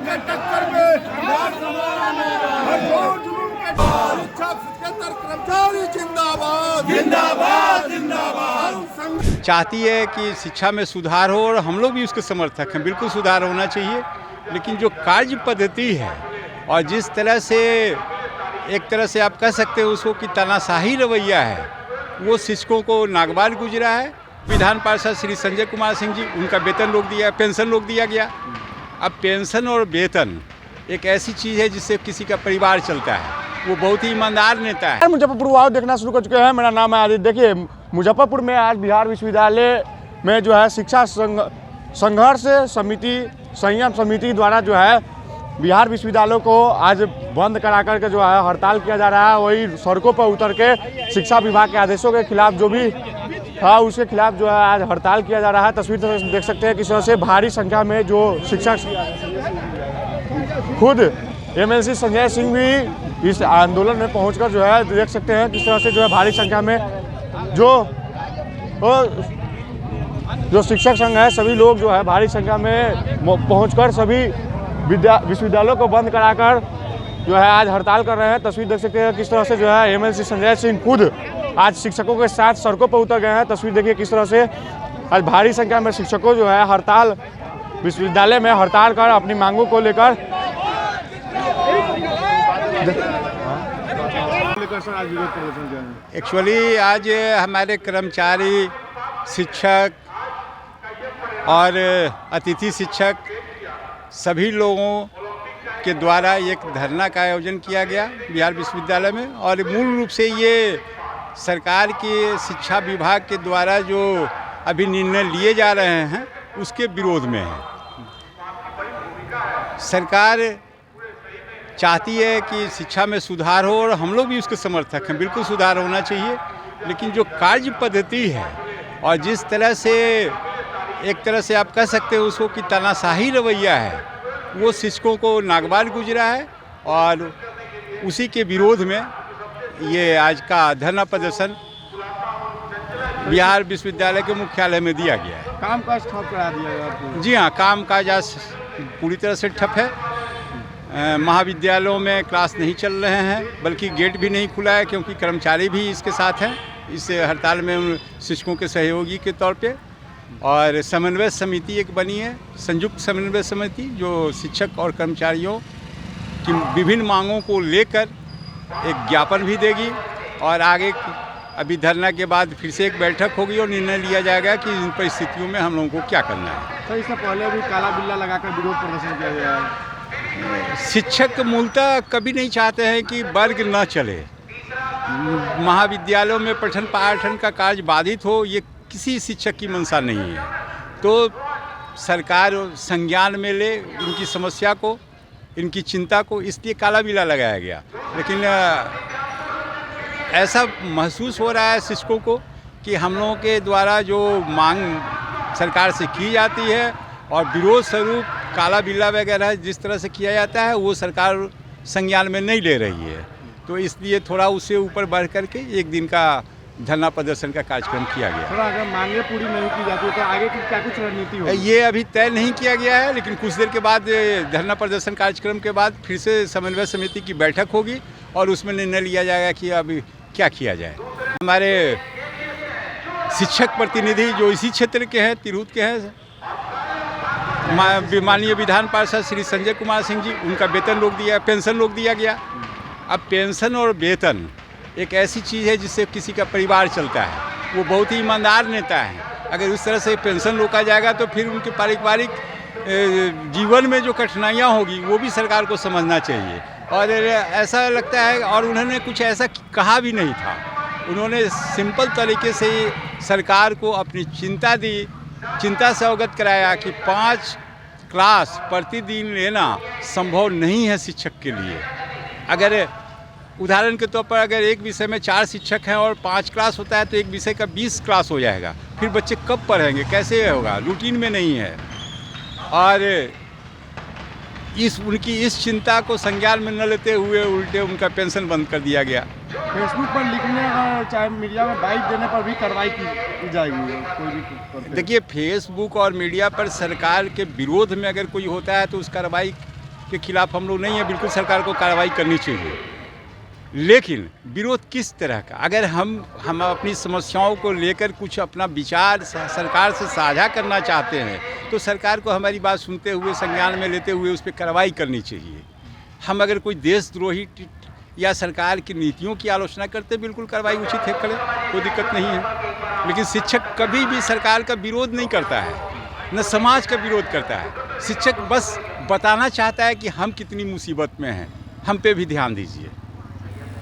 के टक्कर में हर रोज जुलूम के शिक्षा क्षेत्र कर्मचारी जिंदाबाद जिंदाबाद जिंदाबाद। चाहती है कि शिक्षा में सुधार हो और हम लोग भी उसके समर्थक हैं। बिल्कुल सुधार होना चाहिए, लेकिन जो कार्य पद्धति है और जिस तरह से एक तरह से आप कह सकते हो उसको कि तानाशाही रवैया है, वो शिक्षकों को नागवार गुजरा है। विधान पार्षद श्री संजय कुमार सिंह जी, उनका वेतन रोक दिया, पेंशन रोक दिया गया। अब पेंशन और वेतन एक ऐसी चीज़ है जिससे किसी का परिवार चलता है। वो बहुत ही ईमानदार नेता है। मुजफ्फरपुर वाव देखना शुरू कर चुके हैं। मेरा नाम है आदित्य। देखिए, मुजफ्फरपुर में आज बिहार विश्वविद्यालय में जो है शिक्षा संघर्ष समिति संयम समिति द्वारा जो है बिहार विश्वविद्यालयों को आज बंद करा करके जो है हड़ताल किया जा रहा है। वही सड़कों पर उतर के शिक्षा विभाग के आदेशों के खिलाफ जो भी था उसके खिलाफ जो है आज हड़ताल किया जा रहा है। तस्वीर देख सकते हैं किस तरह से भारी संख्या में जो शिक्षक, खुद एमएलसी संजय सिंह भी इस आंदोलन में पहुंचकर जो है देख सकते हैं किस तरह से जो है भारी संख्या में जो शिक्षक संघ है सभी लोग जो है भारी संख्या में पहुंचकर सभी विश्वविद्यालयों को बंद कराकर जो है आज हड़ताल कर रहे हैं। तस्वीर देख सकते हैं किस तरह से जो है एमएलसी संजय सिंह खुद आज शिक्षकों के साथ सड़कों पर उतर गए हैं। तस्वीर देखिए किस तरह से आज भारी संख्या में शिक्षकों जो है हड़ताल विश्वविद्यालय में हड़ताल कर अपनी मांगों को लेकर एक्चुअली आज हमारे कर्मचारी, शिक्षक और अतिथि शिक्षक सभी लोगों के द्वारा एक धरना का आयोजन किया गया बिहार विश्वविद्यालय में। और मूल रूप से ये सरकार के शिक्षा विभाग के द्वारा जो अभी निर्णय लिए जा रहे हैं उसके विरोध में है। सरकार चाहती है कि शिक्षा में सुधार हो और हम लोग भी उसके समर्थक हैं। बिल्कुल सुधार होना चाहिए, लेकिन जो कार्य पद्धति है और जिस तरह से एक तरह से आप कह सकते हो उसको कि तानाशाही रवैया है, वो शिक्षकों को नागवार गुजरा है। और उसी के विरोध में ये आज का धरना प्रदर्शन बिहार विश्वविद्यालय के मुख्यालय में दिया गया है। कामकाज ठप करा दिया गया। जी हाँ, कामकाज आज पूरी तरह से ठप है। महाविद्यालयों में क्लास नहीं चल रहे हैं, बल्कि गेट भी नहीं खुला है, क्योंकि कर्मचारी भी इसके साथ हैं इस हड़ताल में शिक्षकों के सहयोगी के तौर पे। और समन्वय समिति एक बनी है, संयुक्त समन्वय समिति, जो शिक्षक और कर्मचारियों की विभिन्न मांगों को लेकर एक ज्ञापन भी देगी। और आगे अभी धरना के बाद फिर से एक बैठक होगी और निर्णय लिया जाएगा कि इन परिस्थितियों में हम लोगों को क्या करना है। तो इससे पहले भी काला बिल्ला लगाकर विरोध प्रदर्शन किया गया है। शिक्षक मूलतः कभी नहीं चाहते हैं कि वर्ग न चले, महाविद्यालयों में पठन पाठन का कार्य बाधित हो, ये किसी शिक्षक की मंशा नहीं है। तो सरकार संज्ञान में ले इनकी समस्या को, इनकी चिंता को, इसलिए काला बिल्ला लगाया गया। लेकिन ऐसा महसूस हो रहा है शिक्षकों को कि हम लोगों के द्वारा जो मांग सरकार से की जाती है और विरोध स्वरूप काला बिल्ला वगैरह जिस तरह से किया जाता है वो सरकार संज्ञान में नहीं ले रही है। तो इसलिए थोड़ा उससे ऊपर बढ़ करके एक दिन का धरना प्रदर्शन का कार्यक्रम किया गया। थोड़ा अगर मांगे पूरी नहीं की जाती तो आगे की क्या कुछ रणनीति होगी? ये अभी तय नहीं किया गया है, लेकिन कुछ देर के बाद धरना प्रदर्शन कार्यक्रम के बाद फिर से समन्वय समिति की बैठक होगी और उसमें निर्णय लिया जाएगा कि अभी क्या किया जाए। हमारे शिक्षक प्रतिनिधि जो इसी क्षेत्र के हैं, तिरहुत के हैं, माननीय विधान पार्षद श्री संजय कुमार सिंह जी, उनका वेतन रोक दिया, पेंशन रोक दिया गया। अब पेंशन और वेतन एक ऐसी चीज़ है जिससे किसी का परिवार चलता है। वो बहुत ही ईमानदार नेता है। अगर उस तरह से पेंशन रोका जाएगा तो फिर उनके पारिवारिक जीवन में जो कठिनाइयाँ होगी वो भी सरकार को समझना चाहिए। और ऐसा लगता है, और उन्होंने कुछ ऐसा कहा भी नहीं था, उन्होंने सिंपल तरीके से सरकार को अपनी चिंता से अवगत कराया कि 5 क्लास प्रतिदिन लेना संभव नहीं है शिक्षक के लिए। अगर उदाहरण के तौर पर अगर एक विषय में 4 शिक्षक हैं और 5 क्लास होता है तो एक विषय का 20 क्लास हो जाएगा। फिर बच्चे कब पढ़ेंगे, कैसे होगा, रूटीन में नहीं है। और उनकी इस चिंता को संज्ञान में न लेते हुए उल्टे उनका पेंशन बंद कर दिया गया। फेसबुक पर लिखने चाहे मीडिया में बाइट देने पर भी कार्रवाई की जाएगी कोई भी? देखिए, फेसबुक और मीडिया पर सरकार के विरोध में अगर कोई होता है तो उस कार्रवाई के खिलाफ हम लोग नहीं हैं, बिल्कुल सरकार को कार्रवाई करनी चाहिए। लेकिन विरोध किस तरह का, अगर हम अपनी समस्याओं को लेकर कुछ अपना विचार सरकार से साझा करना चाहते हैं तो सरकार को हमारी बात सुनते हुए, संज्ञान में लेते हुए उस पर कार्रवाई करनी चाहिए। हम अगर कोई देशद्रोही या सरकार की नीतियों की आलोचना करते, बिल्कुल कार्रवाई उचित है, करें, कोई दिक्कत नहीं है। लेकिन शिक्षक कभी भी सरकार का विरोध नहीं करता है, न समाज का विरोध करता है। शिक्षक बस बताना चाहता है कि हम कितनी मुसीबत में हैं, हम पे भी ध्यान दीजिए।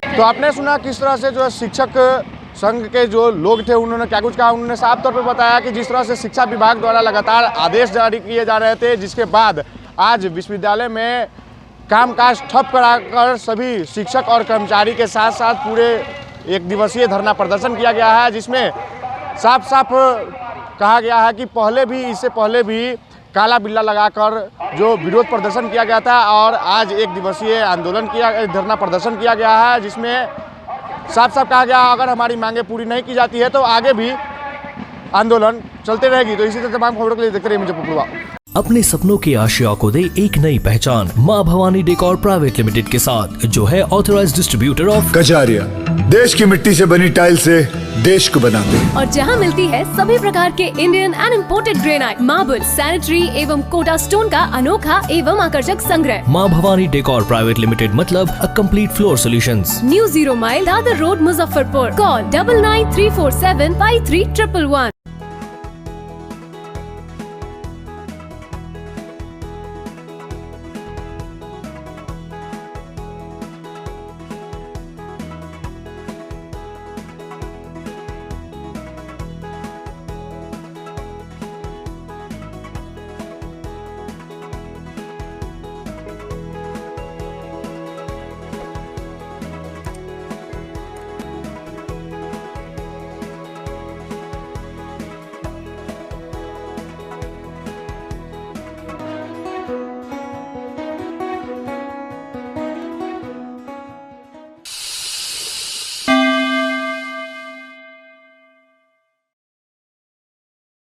तो आपने सुना किस तरह से जो है शिक्षक संघ के जो लोग थे उन्होंने क्या कुछ कहा। उन्होंने साफ तौर पर बताया कि जिस तरह से शिक्षा विभाग द्वारा लगातार आदेश जारी किए जा रहे थे, जिसके बाद आज विश्वविद्यालय में कामकाज ठप कराकर सभी शिक्षक और कर्मचारी के साथ साथ पूरे एक दिवसीय धरना प्रदर्शन किया गया है, जिसमें साफ साफ कहा गया है कि इससे पहले भी काला बिल्ला लगाकर जो विरोध प्रदर्शन किया गया था और आज एक दिवसीय धरना प्रदर्शन किया गया है, जिसमें साफ साफ कहा गया अगर हमारी मांगे पूरी नहीं की जाती है तो आगे भी आंदोलन चलते रहेगी। तो इसी तरह तमाम खबरों के लिए देखते रहिए मुजफ्फरपुर। अपने सपनों की आशिया को दे एक नई पहचान माँ भवानी डेकोर प्राइवेट लिमिटेड के साथ, जो है ऑथराइज्ड डिस्ट्रीब्यूटर ऑफ कजारिया। देश की मिट्टी से बनी टाइल से देश को बनाते हैं। और जहां मिलती है सभी प्रकार के Indian and imported granite, marble, sanitary एवं कोटा स्टोन का अनोखा एवं आकर्षक संग्रह। माँ भवानी डेकोर प्राइवेट लिमिटेड मतलब a complete floor solutions. New 0 mile Dadar road Muzaffarpur. Call 9934753111।